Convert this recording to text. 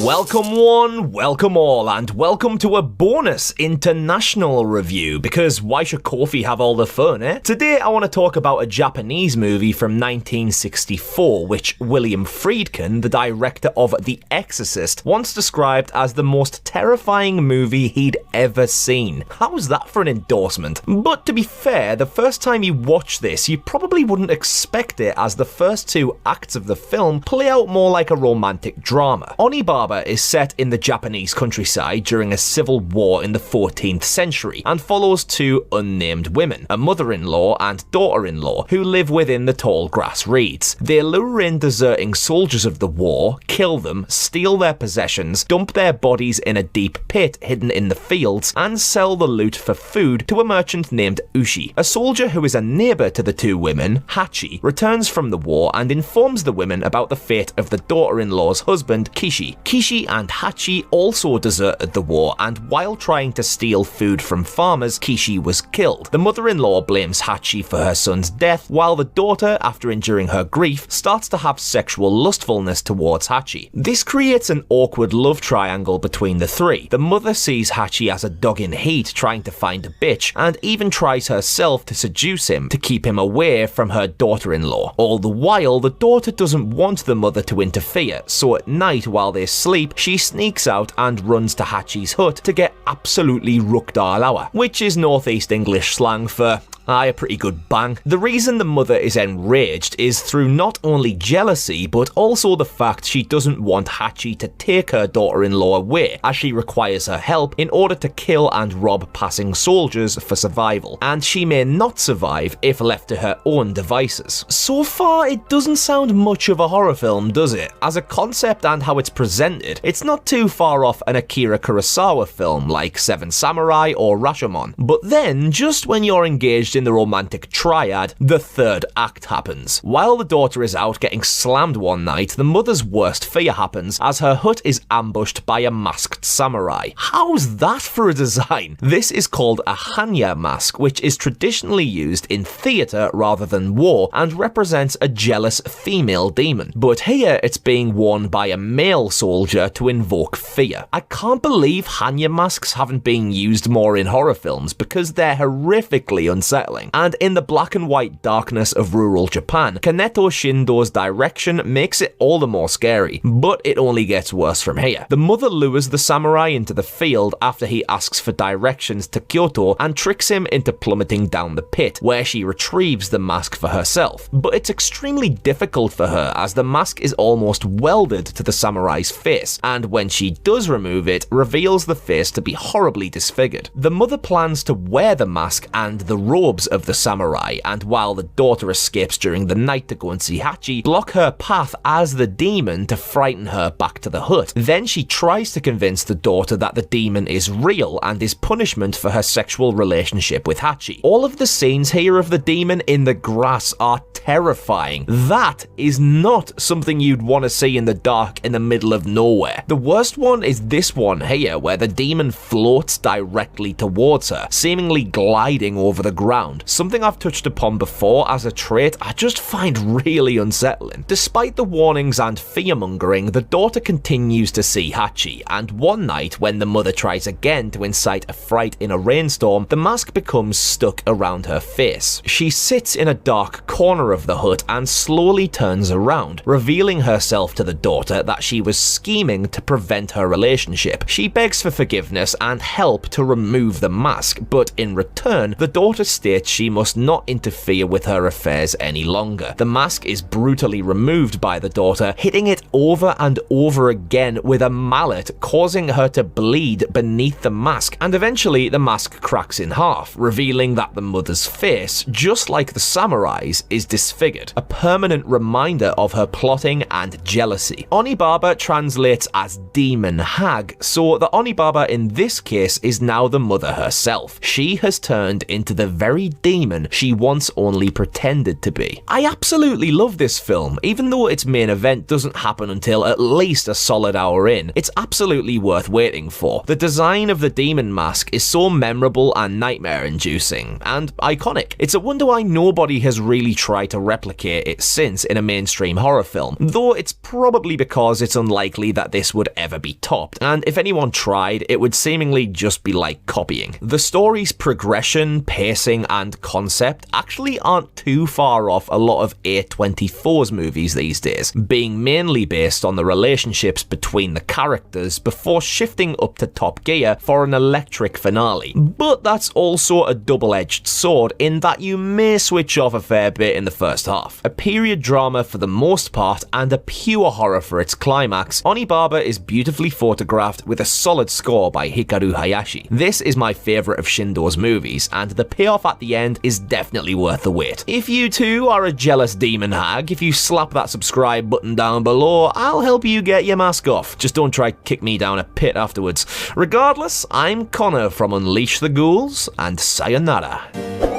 Welcome one, welcome all, and welcome to a bonus international review, because why should Kofi have all the fun, eh? Today I want to talk about a Japanese movie from 1964, which William Friedkin, the director of The Exorcist, once described as the most terrifying movie he'd ever seen. How's that for an endorsement? But to be fair, the first time you watch this, you probably wouldn't expect it, as the first two acts of the film play out more like a romantic drama. Onibaba is set in the Japanese countryside during a civil war in the 14th century and follows two unnamed women, a mother-in-law and daughter-in-law, who live within the tall grass reeds. They lure in deserting soldiers of the war, kill them, steal their possessions, dump their bodies in a deep pit hidden in the fields, and sell the loot for food to a merchant named Ushi. A soldier who is a neighbor to the two women, Hachi, returns from the war and informs the women about the fate of the daughter-in-law's husband, Kishi. Kishi and Hachi also deserted the war, and while trying to steal food from farmers, Kishi was killed. The mother-in-law blames Hachi for her son's death, while the daughter, after enduring her grief, starts to have sexual lustfulness towards Hachi. This creates an awkward love triangle between the three. The mother sees Hachi as a dog in heat trying to find a bitch, and even tries herself to seduce him to keep him away from her daughter-in-law. All the while, the daughter doesn't want the mother to interfere, so at night while they sleep, she sneaks out and runs to Hachi's hut to get absolutely rucked all hour, which is Northeast English slang for a pretty good bang. The reason the mother is enraged is through not only jealousy, but also the fact she doesn't want Hachi to take her daughter-in-law away, as she requires her help in order to kill and rob passing soldiers for survival, and she may not survive if left to her own devices. So far, it doesn't sound much of a horror film, does it? As a concept and how it's presented, it's not too far off an Akira Kurosawa film like Seven Samurai or Rashomon. But then, just when you're engaged in the romantic triad, the third act happens. While the daughter is out getting slammed one night, the mother's worst fear happens as her hut is ambushed by a masked samurai. How's that for a design? This is called a hanya mask, which is traditionally used in theatre rather than war and represents a jealous female demon. But here it's being worn by a male soldier to invoke fear. I can't believe hanya masks haven't been used more in horror films, because they're horrifically unsettling. And in the black and white darkness of rural Japan, Kaneto Shindo's direction makes it all the more scary, but it only gets worse from here. The mother lures the samurai into the field after he asks for directions to Kyoto and tricks him into plummeting down the pit, where she retrieves the mask for herself. But it's extremely difficult for her, as the mask is almost welded to the samurai's face, and when she does remove it, reveals the face to be horribly disfigured. The mother plans to wear the mask and the robes of the samurai, and while the daughter escapes during the night to go and see Hachi, block her path as the demon to frighten her back to the hut. Then she tries to convince the daughter that the demon is real and is punishment for her sexual relationship with Hachi. All of the scenes here of the demon in the grass are terrifying. That is not something you'd want to see in the dark in the middle of nowhere. The worst one is this one here, where the demon floats directly towards her, seemingly gliding over the ground. Something I've touched upon before as a trait I just find really unsettling. Despite the warnings and fearmongering, the daughter continues to see Hachi, and one night when the mother tries again to incite a fright in a rainstorm, the mask becomes stuck around her face. She sits in a dark corner of the hut and slowly turns around, revealing herself to the daughter that she was scheming to prevent her relationship. She begs for forgiveness and help to remove the mask, but in return, the daughter states she must not interfere with her affairs any longer. The mask is brutally removed by the daughter, hitting it over and over again with a mallet, causing her to bleed beneath the mask, and eventually the mask cracks in half, revealing that the mother's face, just like the samurai's, is disfigured, a permanent reminder of her plotting and jealousy. Onibaba translates as demon hag, so the Onibaba in this case is now the mother herself. She has turned into the very very demon she once only pretended to be. I absolutely love this film, even though its main event doesn't happen until at least a solid hour in. It's absolutely worth waiting for. The design of the demon mask is so memorable and nightmare-inducing, and iconic. It's a wonder why nobody has really tried to replicate it since in a mainstream horror film, though it's probably because it's unlikely that this would ever be topped, and if anyone tried, it would seemingly just be like copying. The story's progression, pacing, and concept actually aren't too far off a lot of A24's movies these days, being mainly based on the relationships between the characters before shifting up to top gear for an electric finale. But that's also a double-edged sword in that you may switch off a fair bit in the first half. A period drama for the most part and a pure horror for its climax, Onibaba is beautifully photographed with a solid score by Hikaru Hayashi. This is my favourite of Shindo's movies, and the payoff at the end is definitely worth the wait. If you too are a jealous demon hag, if you slap that subscribe button down below, I'll help you get your mask off. Just don't try kick me down a pit afterwards. Regardless, I'm Connor from Unleash the Ghouls, and sayonara.